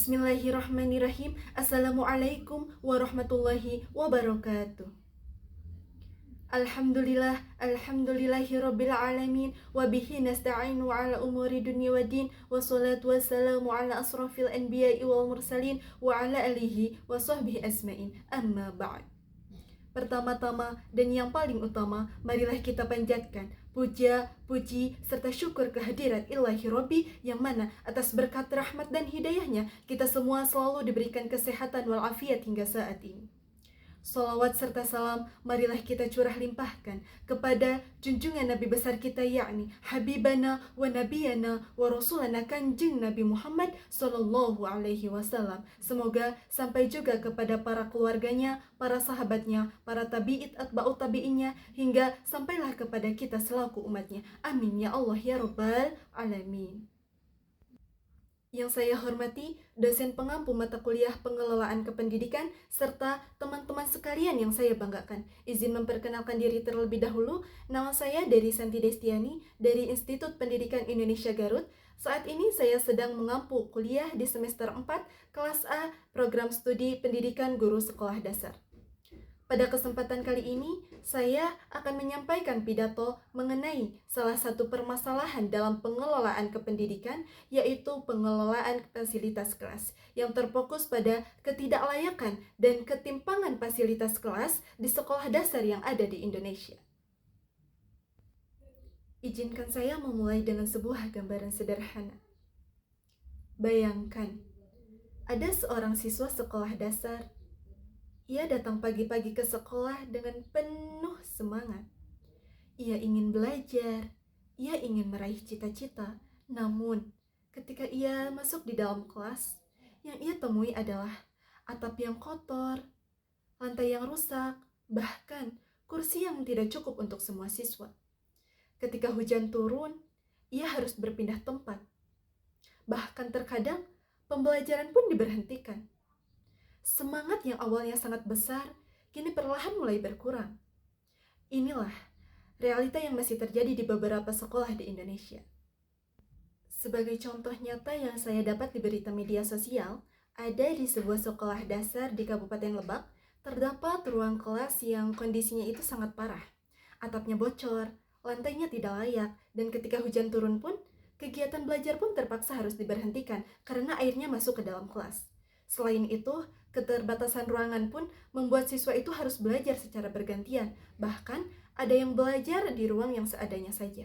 Bismillahirrahmanirrahim. Assalamualaikum warahmatullahi wabarakatuh. Alhamdulillahirabbil alamin wa bihi nasta'inu ala umuri dunya waddin wassalatu wassalamu ala asrafil anbiya'i wal mursalin wa ala alihi wa sahbihi asma'in. Amma ba'd. Pertama-tama dan yang paling utama, marilah kita panjatkan puja, puji, serta syukur kehadirat Ilahi Rabbi yang mana atas berkat rahmat dan hidayahnya kita semua selalu diberikan kesehatan walafiat hingga saat ini. Salawat serta salam marilah kita curah limpahkan kepada junjungan Nabi besar kita, yakni Habibana wa Nabiyana wa Rasulana Kanjeng Nabi Muhammad Sallallahu Alaihi Wasallam. Semoga sampai juga kepada para keluarganya, para sahabatnya, para tabi'it atba'ut tabi'innya, hingga sampailah kepada kita selaku umatnya. Amin ya Allah ya Rabbal Alamin. Yang saya hormati, dosen pengampu mata kuliah pengelolaan kependidikan, serta teman-teman sekalian yang saya banggakan. Izin memperkenalkan diri terlebih dahulu. Nama saya Dery Santi Destiani dari Institut Pendidikan Indonesia Garut. Saat ini saya sedang mengampu kuliah di semester 4, kelas A, program studi pendidikan guru sekolah dasar. Pada kesempatan kali ini, saya akan menyampaikan pidato mengenai salah satu permasalahan dalam pengelolaan kependidikan, yaitu pengelolaan fasilitas kelas, yang terfokus pada ketidaklayakan dan ketimpangan fasilitas kelas di sekolah dasar yang ada di Indonesia. Izinkan saya memulai dengan sebuah gambaran sederhana. Bayangkan, ada seorang siswa sekolah dasar. Ia datang pagi-pagi ke sekolah dengan penuh semangat. Ia ingin belajar, ia ingin meraih cita-cita. Namun, ketika ia masuk di dalam kelas, yang ia temui adalah atap yang kotor, lantai yang rusak, bahkan kursi yang tidak cukup untuk semua siswa. Ketika hujan turun, ia harus berpindah tempat. Bahkan terkadang, pembelajaran pun diberhentikan. Semangat yang awalnya sangat besar, kini perlahan mulai berkurang. Inilah realita yang masih terjadi di beberapa sekolah di Indonesia. Sebagai contoh nyata yang saya dapat di berita media sosial, ada di sebuah sekolah dasar di Kabupaten Lebak, terdapat ruang kelas yang kondisinya itu sangat parah. Atapnya bocor, lantainya tidak layak, dan ketika hujan turun pun, kegiatan belajar pun terpaksa harus diberhentikan karena airnya masuk ke dalam kelas. Selain itu, keterbatasan ruangan pun membuat siswa itu harus belajar secara bergantian. Bahkan, ada yang belajar di ruang yang seadanya saja.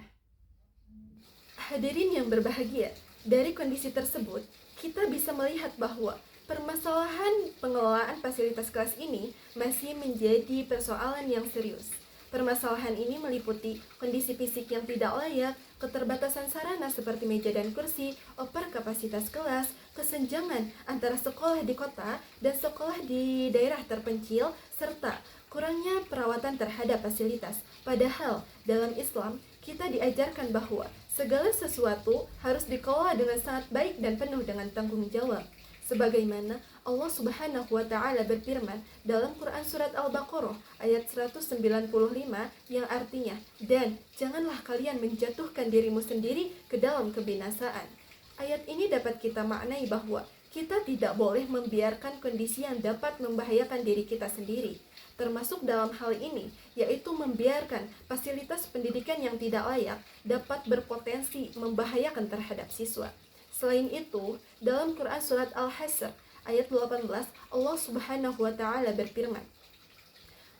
Hadirin yang berbahagia, dari kondisi tersebut, kita bisa melihat bahwa permasalahan pengelolaan fasilitas kelas ini masih menjadi persoalan yang serius. Permasalahan ini meliputi kondisi fisik yang tidak layak, keterbatasan sarana seperti meja dan kursi, over kapasitas kelas, kesenjangan antara sekolah di kota dan sekolah di daerah terpencil, serta kurangnya perawatan terhadap fasilitas. Padahal dalam Islam, kita diajarkan bahwa segala sesuatu harus dikelola dengan sangat baik dan penuh dengan tanggung jawab. Sebagaimana Allah Subhanahu wa Ta'ala berfirman dalam Quran Surat Al-Baqarah ayat 195 yang artinya, dan janganlah kalian menjatuhkan dirimu sendiri ke dalam kebinasaan. Ayat ini dapat kita maknai bahwa kita tidak boleh membiarkan kondisi yang dapat membahayakan diri kita sendiri. Termasuk dalam hal ini, yaitu membiarkan fasilitas pendidikan yang tidak layak dapat berpotensi membahayakan terhadap siswa. Selain itu, dalam Quran Surat Al-Hasr ayat 18, Allah Subhanahu wa Ta'ala berfirman,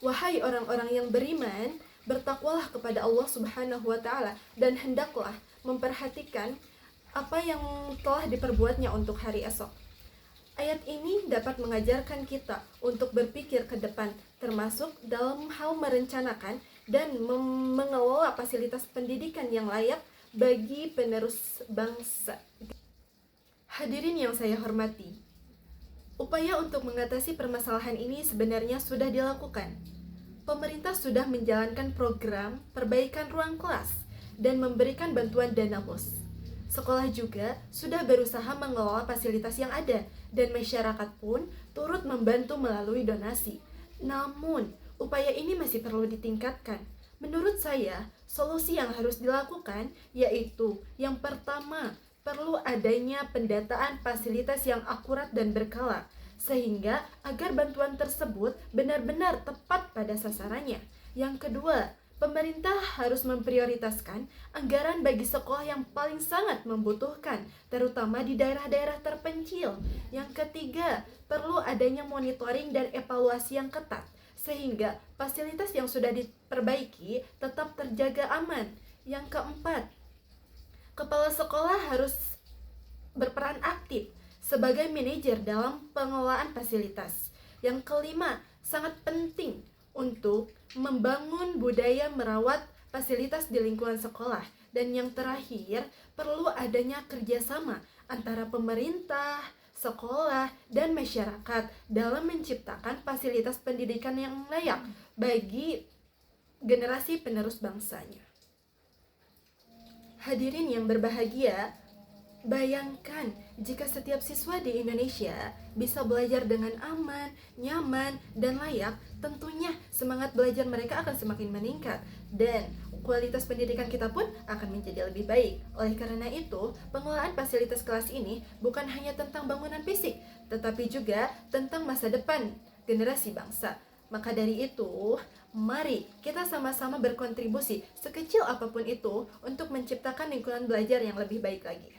"Wahai orang-orang yang beriman, bertakwalah kepada Allah Subhanahu wa Ta'ala dan hendaklah memperhatikan apa yang telah diperbuatnya untuk hari esok." Ayat ini dapat mengajarkan kita untuk berpikir ke depan, termasuk dalam hal merencanakan dan mengelola fasilitas pendidikan yang layak bagi penerus bangsa. Hadirin yang saya hormati, upaya untuk mengatasi permasalahan ini sebenarnya sudah dilakukan. Pemerintah sudah menjalankan program perbaikan ruang kelas dan memberikan bantuan dana BOS. Sekolah juga sudah berusaha mengelola fasilitas yang ada dan masyarakat pun turut membantu melalui donasi. Namun, upaya ini masih perlu ditingkatkan. Menurut saya, solusi yang harus dilakukan yaitu yang pertama, perlu adanya pendataan fasilitas yang akurat dan berkala, sehingga agar bantuan tersebut benar-benar tepat pada sasarannya. Yang kedua, pemerintah harus memprioritaskan anggaran bagi sekolah yang paling sangat membutuhkan, terutama di daerah-daerah terpencil. Yang ketiga, perlu adanya monitoring dan evaluasi yang ketat, sehingga fasilitas yang sudah diperbaiki tetap terjaga aman. Yang keempat, kepala sekolah harus berperan aktif sebagai manajer dalam pengelolaan fasilitas. Yang kelima, sangat penting untuk membangun budaya merawat fasilitas di lingkungan sekolah. Dan yang terakhir, perlu adanya kerjasama antara pemerintah, sekolah, dan masyarakat dalam menciptakan fasilitas pendidikan yang layak bagi generasi penerus bangsanya. Hadirin yang berbahagia, bayangkan jika setiap siswa di Indonesia bisa belajar dengan aman, nyaman, dan layak, tentunya semangat belajar mereka akan semakin meningkat dan kualitas pendidikan kita pun akan menjadi lebih baik. Oleh karena itu, pengelolaan fasilitas kelas ini bukan hanya tentang bangunan fisik, tetapi juga tentang masa depan generasi bangsa. Maka dari itu, mari kita sama-sama berkontribusi sekecil apapun itu untuk menciptakan lingkungan belajar yang lebih baik lagi.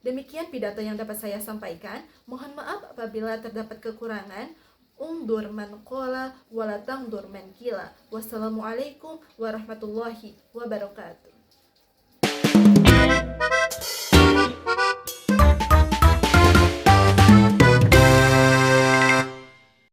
Demikian pidato yang dapat saya sampaikan. Mohon maaf apabila terdapat kekurangan. Undur man qala wa la tangdur man qila. Wassalamualaikum warahmatullahi wabarakatuh.